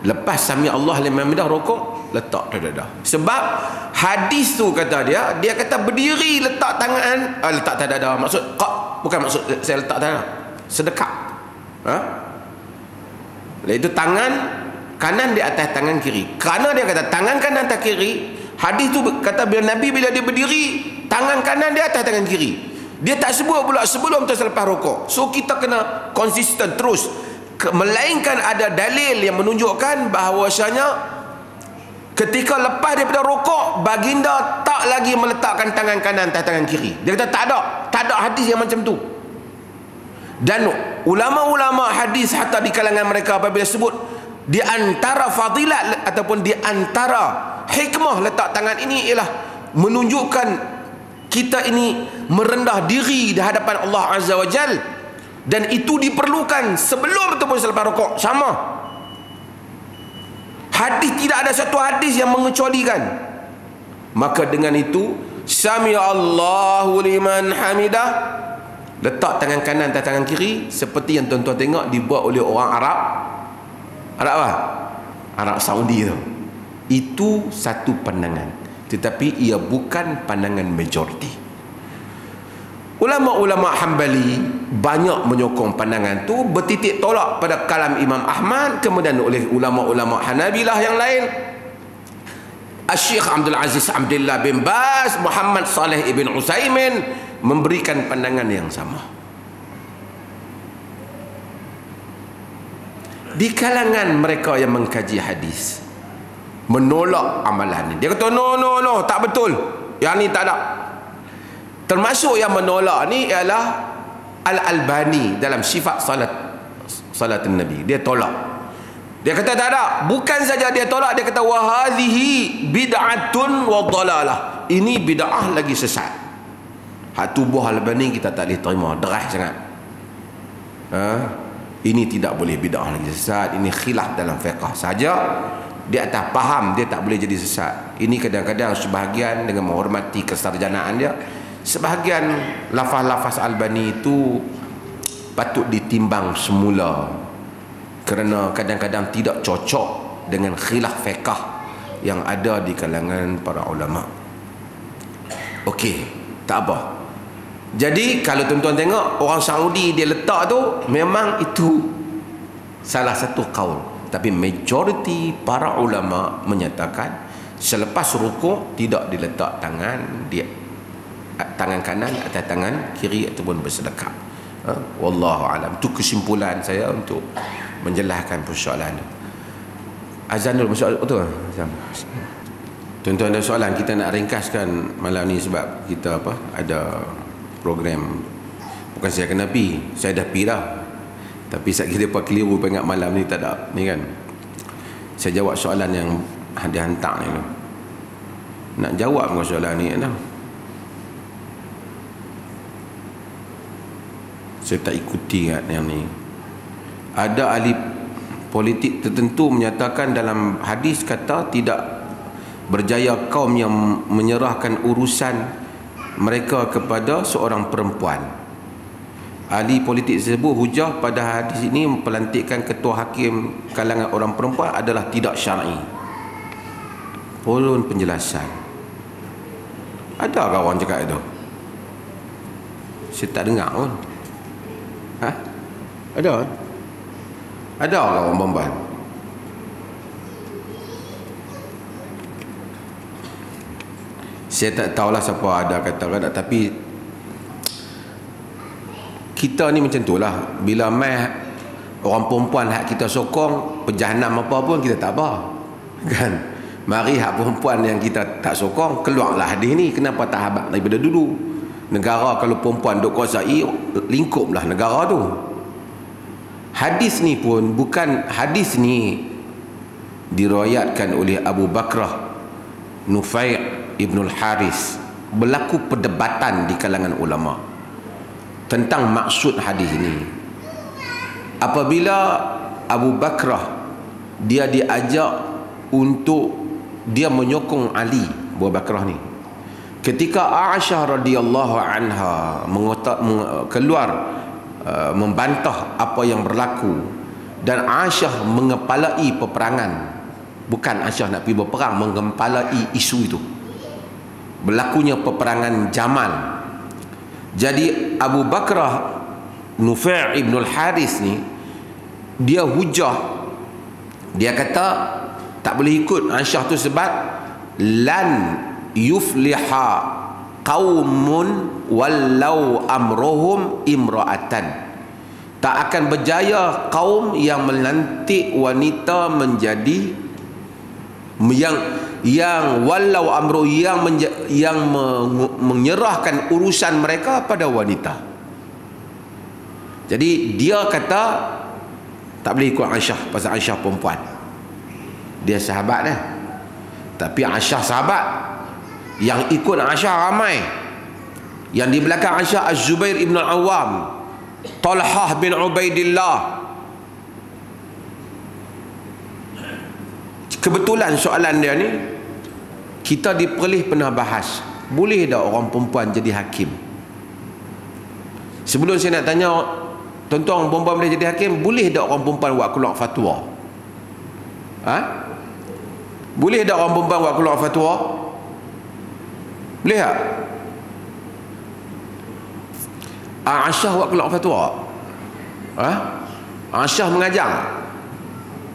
lepas Sami Allah liman hamidah rokok, letak dada. Sebab hadis tu kata dia kata berdiri letak tangan, letak dada. Maksud bukan maksud saya letak dada, sedekap. Iaitu tangan kanan di atas tangan kiri. Kerana dia kata tangan kanan atas kiri, hadis tu kata bila Nabi bila dia berdiri, tangan kanan di atas tangan kiri. Dia tak sebut pula sebelum atau selepas rukuk. So kita kena konsisten terus. Melainkan ada dalil yang menunjukkan bahawasanya ketika lepas daripada rukuk, baginda tak lagi meletakkan tangan kanan atas tangan kiri. Dia kata tak ada hadis yang macam tu. Dan ulama-ulama hadis hatta di kalangan mereka apabila sebut di antara fadilat ataupun di antara hikmah letak tangan ini ialah menunjukkan kita ini merendah diri di hadapan Allah Azza wa Jal, dan itu diperlukan sebelum ataupun selepas rukuk. Sama. Hadis tidak ada satu hadis yang mengecualikan. Maka dengan itu, Sami Allahu liman hamidah, letak tangan kanan atas tangan kiri, seperti yang tuan-tuan tengok dibuat oleh orang Arab. Arab apa? Arab Saudi tu. Itu satu pandangan, tetapi ia bukan pandangan majoriti. Ulama-ulama Hambali banyak menyokong pandangan tu, bertitik tolak pada kalam Imam Ahmad, kemudian oleh ulama-ulama Hanabilah yang lain. Syekh Abdul Aziz Abdullah bin Baz, Muhammad Saleh ibn Utsaimin memberikan pandangan yang sama. Di kalangan mereka yang mengkaji hadis, menolak amalan ni. Dia kata no, tak betul. Yang ni tak ada. Termasuk yang menolak ni ialah Al-Albani dalam sifat salat Nabi. Dia tolak. Dia kata tak ada. Bukan saja dia tolak, dia kata wa hadhihi bid'atun wa dhalalah. Ini bid'ah lagi sesat. Hak tubuh Al-Albani kita tak boleh terima, deras sangat. Ini tidak boleh bid'ah lagi sesat. Ini khilaf dalam fiqh saja. Dia atas faham, dia tak boleh jadi sesat. Ini kadang-kadang sebahagian dengan menghormati kesarjanaan dia, sebahagian lafaz-lafaz Albani itu patut ditimbang semula, kerana kadang-kadang tidak cocok dengan khilaf fiqh yang ada di kalangan para ulama. Okey, tak apa. Jadi kalau tuan-tuan tengok orang Saudi dia letak tu, memang itu salah satu kaul, tapi majoriti para ulama menyatakan selepas rukuk tidak diletak tangan dia, tangan kanan atas tangan kiri ataupun bersedekap. Wallahu alam. Itu kesimpulan saya untuk menjelaskan persoalan. Azanul soal betul. Tuan-tuan ada soalan, kita nak ringkaskan malam ni sebab kita ada program. Bukan saya kena pi, saya dah pi dah. Tapi saya kira keliru pengat malam ni tak ada ni kan. Saya jawab soalan yang dihantar ni tu. Nak jawab dengan soalan ni dah. Saya tak ikuti kan yang ni. Ada ahli politik tertentu menyatakan dalam hadis kata tidak berjaya kaum yang menyerahkan urusan mereka kepada seorang perempuan. Ahli politik tersebut hujah pada hadis ini pelantikan ketua hakim kalangan orang perempuan adalah tidak syar'i. Pohon penjelasan. Adakah orang cakap itu? Saya tak dengar pun. Ada? Ada orang Bomban? Saya tak tahulah siapa ada kata ada, tapi kita ni macam tu lah. Bila mai orang perempuan hak kita sokong pejahanam apa pun kita tak apa, kan? Mari hak perempuan yang kita tak sokong keluarlah hadis ni. Kenapa tak habaq daripada dulu? Negara kalau perempuan duk kuasai, lingkuplah negara tu. Hadis ni pun bukan, hadis ni diriwayatkan oleh Abu Bakrah Nufai' Ibnul Haris. Berlaku perdebatan di kalangan ulama tentang maksud hadis ini. Apabila Abu Bakrah dia diajak untuk dia menyokong Ali, Abu Bakrah ni, ketika Aisyah radhiyallahu anha keluar membantah apa yang berlaku, dan Aisyah mengepalai peperangan, bukan Aisyah nak pergi berperang, mengepalai isu itu, berlakunya peperangan Jamal. Jadi Abu Bakrah Nufai' Ibnul Haris ni dia hujah Dia kata tak boleh ikut Aisyah tu sebab lan yufliha qaumun wallau amruhum imra'atan. Tak akan berjaya kaum yang melantik wanita menjadi yang walau amru yang menyerahkan urusan mereka pada wanita. Jadi dia kata tak boleh ikut Aisyah pasal Aisyah perempuan. Dia sahabat dah. Tapi Aisyah sahabat. Yang ikut Aisyah ramai. Yang di belakang Aisyah Az-Zubair ibn Al-Awwam, Talhah bin Ubaidillah. Kebetulan soalan dia ni kita di Perlis pernah bahas, boleh tak orang perempuan jadi hakim? Sebelum saya nak tanya tuan-tuan perempuan boleh jadi hakim, boleh tak orang perempuan buat keluar fatwa? Boleh tak orang perempuan buat keluar fatwa? Boleh tak? Aisyah buat keluar fatwa. Aisyah mengajar.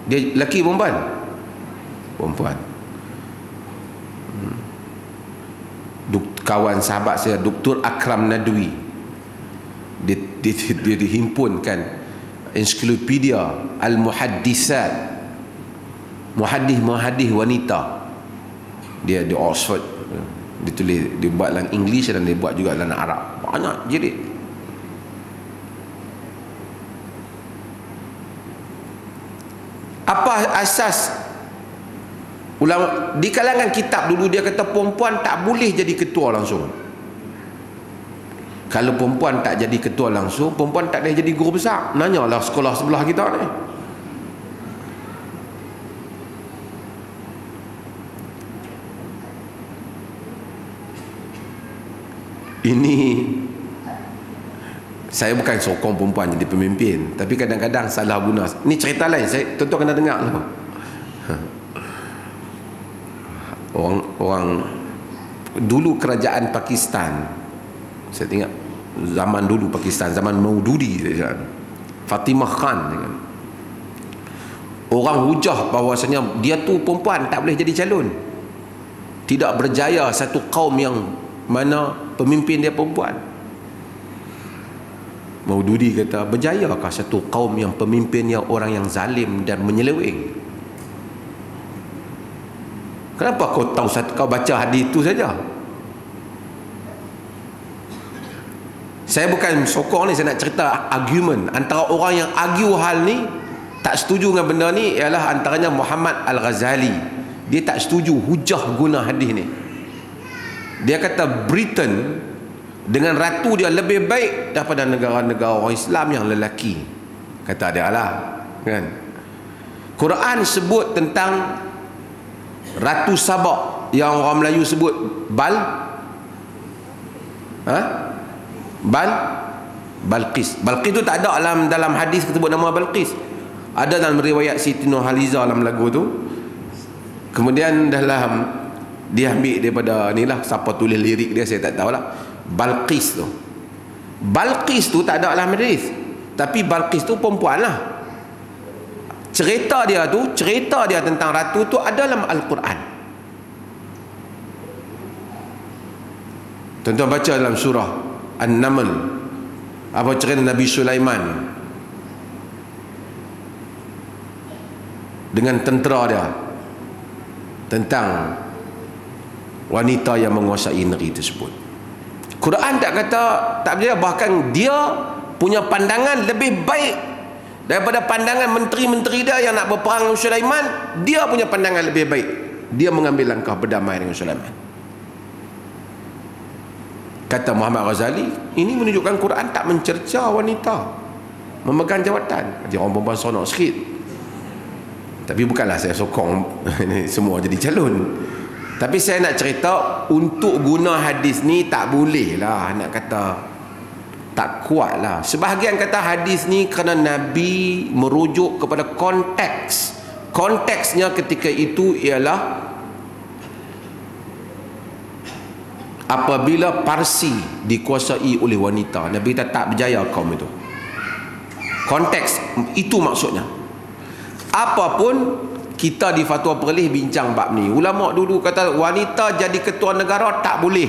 Dia lelaki perempuan? Perempuan. Kawan sahabat saya Dr. Akram Nadwi, dia dihimpunkan ensiklopedia Al-Muhaddisat, muhaddis wanita. Dia di Oxford. Dia tulis, dia buat dalam English dan dia buat juga dalam Arab. Banyak jilid. Apa asas ulama di kalangan kitab dulu? Dia kata perempuan tak boleh jadi ketua langsung. Kalau perempuan tak jadi ketua langsung, perempuan tak boleh jadi guru besar. Nanyalah sekolah sebelah kita ni. Ini saya bukan sokong perempuan jadi pemimpin, tapi kadang-kadang salah guna. Ini cerita lain, saya tuan-tuan kena dengar lah. Orang dulu kerajaan Pakistan, saya tengok zaman dulu Pakistan, zaman Maududi, Fatimah Khan, orang hujah bahawasanya dia tu perempuan tak boleh jadi calon. Tidak berjaya satu kaum yang mana pemimpin dia perempuan. Maududi kata, berjayakah satu kaum yang pemimpinnya orang yang zalim dan menyeleweng? Kenapa kau baca hadis itu saja? Saya bukan sokong ni, saya nak cerita argument antara orang yang argue hal ni, tak setuju dengan benda ni, ialah antaranya Muhammad Al-Ghazali. Dia tak setuju hujah guna hadis ni. Dia kata Britain dengan ratu dia lebih baik daripada negara-negara orang Islam yang lelaki. Kata dia lah, kan? Quran sebut tentang Ratu Sabak yang orang Melayu sebut Balqis. Balqis tu tak ada dalam hadis sebut nama Balqis. Ada dalam riwayat Siti Nurhaliza dalam lagu tu. Kemudian dalam dia ambil daripada ni lah, siapa tulis lirik dia saya tak tahulah. Balqis tu tak ada dalam hadis, tapi Balqis tu perempuan lah. Cerita dia tentang ratu tu ada dalam Al-Quran. Tuan-tuan baca dalam surah An-Naml, apa cerita Nabi Sulaiman dengan tentera dia tentang wanita yang menguasai negeri tersebut. Quran tak kata tak berjaya, bahkan dia punya pandangan lebih baik daripada pandangan menteri-menteri dia yang nak berperang dengan Sulaiman. Dia punya pandangan lebih baik. Dia mengambil langkah berdamai dengan Sulaiman. Kata Muhammad Ghazali, ini menunjukkan Quran tak mencerca wanita memegang jawatan. Dia orang perempuan seronok sikit. Tapi bukanlah saya sokong semua jadi calon. Tapi saya nak cerita, untuk guna hadis ni tak boleh lah, nak kata tak kuat lah. Sebahagian kata hadis ni kerana Nabi merujuk kepada konteks. Konteksnya ketika itu ialah apabila Parsi dikuasai oleh wanita, Nabi kata tak berjaya kaum itu. Konteks itu maksudnya. Apapun kita di Fatwa Perlis bincang bab ni. Ulama dulu kata wanita jadi ketua negara tak boleh.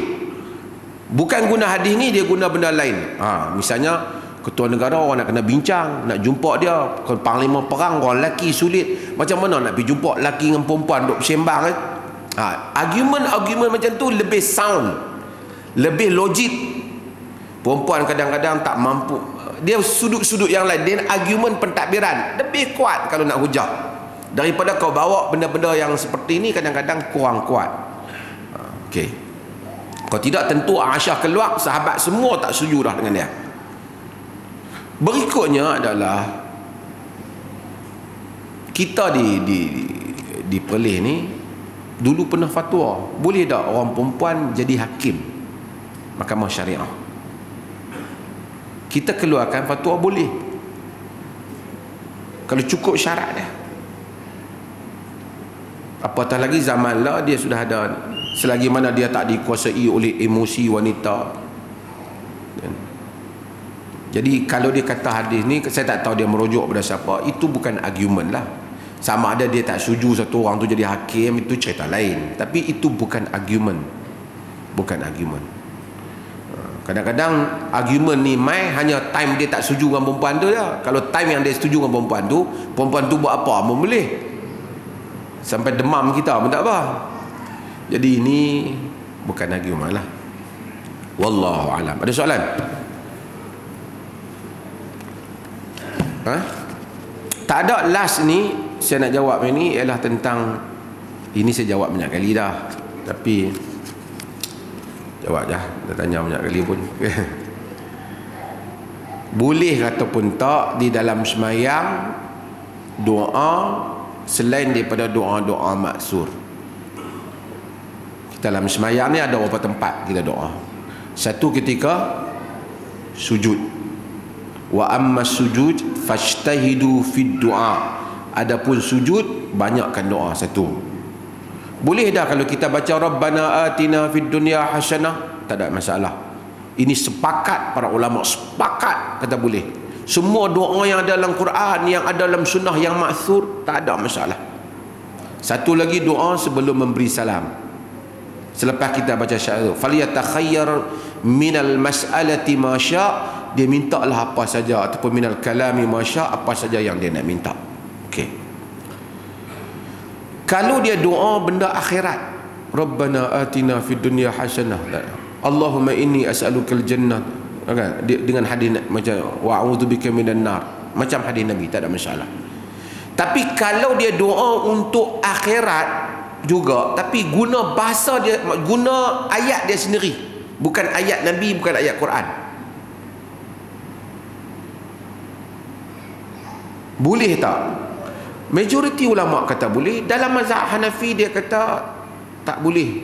Bukan guna hadis ni, dia guna benda lain. Misalnya ketua negara orang nak kena bincang, nak jumpa dia. Panglima perang orang lelaki sulit. Macam mana nak pergi jumpa lelaki dengan perempuan duk bersembang kan? Argument macam tu lebih sound, lebih logik. Perempuan kadang-kadang tak mampu, dia sudut-sudut yang lain, dia argument pentadbiran lebih kuat kalau nak hujah daripada kau bawa benda-benda yang seperti ni kadang-kadang kurang kuat. Okey, kalau tidak tentu Aisyah keluar, sahabat semua tak setuju dah dengan dia. Berikutnya adalah kita di Perlis ni dulu pernah fatwa, boleh tak orang perempuan jadi hakim mahkamah syariah? Kita keluarkan fatwa boleh kalau cukup syarat dia. Apatah lagi zaman lah dia sudah ada, selagi mana dia tak dikuasai oleh emosi wanita. Jadi kalau dia kata hadis ni, saya tak tahu dia merujuk pada siapa, itu bukan argument lah. Sama ada dia tak setuju satu orang tu jadi hakim, itu cerita lain. Tapi itu bukan argument. Bukan argument. Kadang-kadang argument ni hanya time dia tak setuju dengan perempuan tu je. Kalau time yang dia setuju dengan perempuan tu buat apa pun boleh. Sampai demam kita pun tak apa. Jadi ini bukan argument lah. Wallahu alam. Ada soalan? Tak ada. Last ni saya nak jawab ini ialah tentang, ini saya jawab banyak kali dah, tapi jawab dah, dah tanya banyak kali pun. Boleh ataupun tak di dalam semayang doa selain daripada doa-doa maksur? Dalam semayang ni ada beberapa tempat kita doa. Satu ketika sujud, wa amma sujud fajtahidu fid du'a. Adapun sujud banyakkan doa. Satu. Boleh dah kalau kita baca Rabbana atina fid dunya hasanah, tak ada masalah. Ini sepakat para ulama, sepakat kata boleh. Semua doa yang ada dalam Quran, yang ada dalam sunnah yang maksur, tak ada masalah. Satu lagi doa sebelum memberi salam. Selepas kita baca syair, falyatakhayyar minal mas'alati ma sya', dia mintalah apa saja, ataupun minal kalami ma sya', apa saja yang dia nak minta. Okey. Kalau dia doa benda akhirat, Rabbana atina fid dunya hasanah, Allahumma inni as'alukal jannah, kan? Dengan hadis macam wa a'udzubika minan nar, macam hadis Nabi, tak ada masalah. Tapi kalau dia doa untuk akhirat juga, tapi guna bahasa dia, guna ayat dia sendiri, bukan ayat Nabi, bukan ayat Quran, boleh tak? Majoriti ulama kata boleh. Dalam mazhab Hanafi dia kata tak boleh.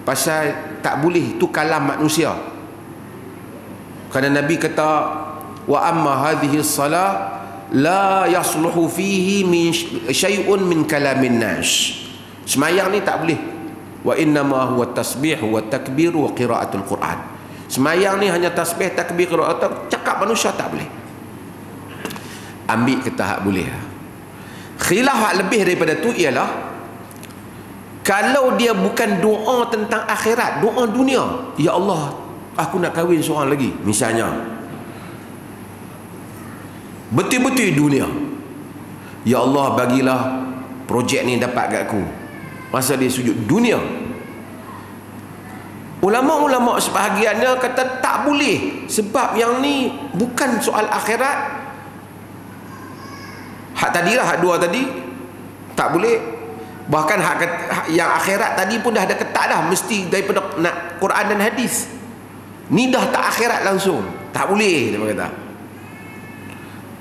Pasal tak boleh tu kalam manusia. Kerana Nabi kata wa amma hadhihi salah la yasluhu fihi min syai'un min kalamin nas. Semayang ni tak boleh. Wa innama huwa tasbih wa takbir wa qiraatul Quran. Semayang ni hanya tasbih, takbir, qiraat. Cakap manusia tak boleh. Ambil kata hak boleh. Khilaf hak lebih daripada tu ialah kalau dia bukan doa tentang akhirat, doa dunia, ya Allah aku nak kahwin seorang lagi misalnya, betul-betul dunia, ya Allah bagilah projek ni dapat kat aku, masa dia sujud dunia. Ulama-ulama sebahagiannya kata tak boleh, sebab yang ni bukan soal akhirat. Hak tadi lah, hak dua tadi tak boleh. Bahkan hak yang akhirat tadi pun dah ada ketat dah, mesti daripada nak Quran dan hadis. Ni dah tak akhirat langsung, tak boleh dia kata.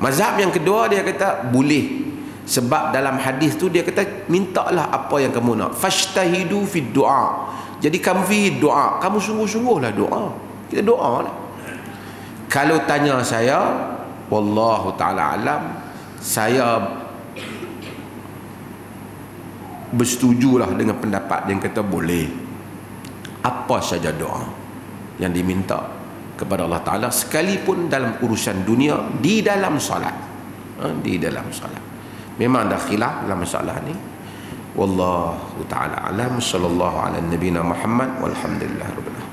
Mazhab yang kedua dia kata boleh, sebab dalam hadis tu dia kata mintalah apa yang kamu nak, fajtahidu fid du'a. Jadi kamu fi doa, kamu sungguh-sungguhlah doa. Kita doa lah. Kalau tanya saya, wallahu ta'ala alam, saya bersetujulah dengan pendapat yang kata boleh apa saja doa yang diminta kepada Allah Ta'ala, sekalipun dalam urusan dunia, di dalam salat, di dalam salat. Memang dah khilaf dalam masalah ni. Wallahu ta'ala alam. Sallallahu ala nabina Muhammad walhamdulillah rabbil alamin.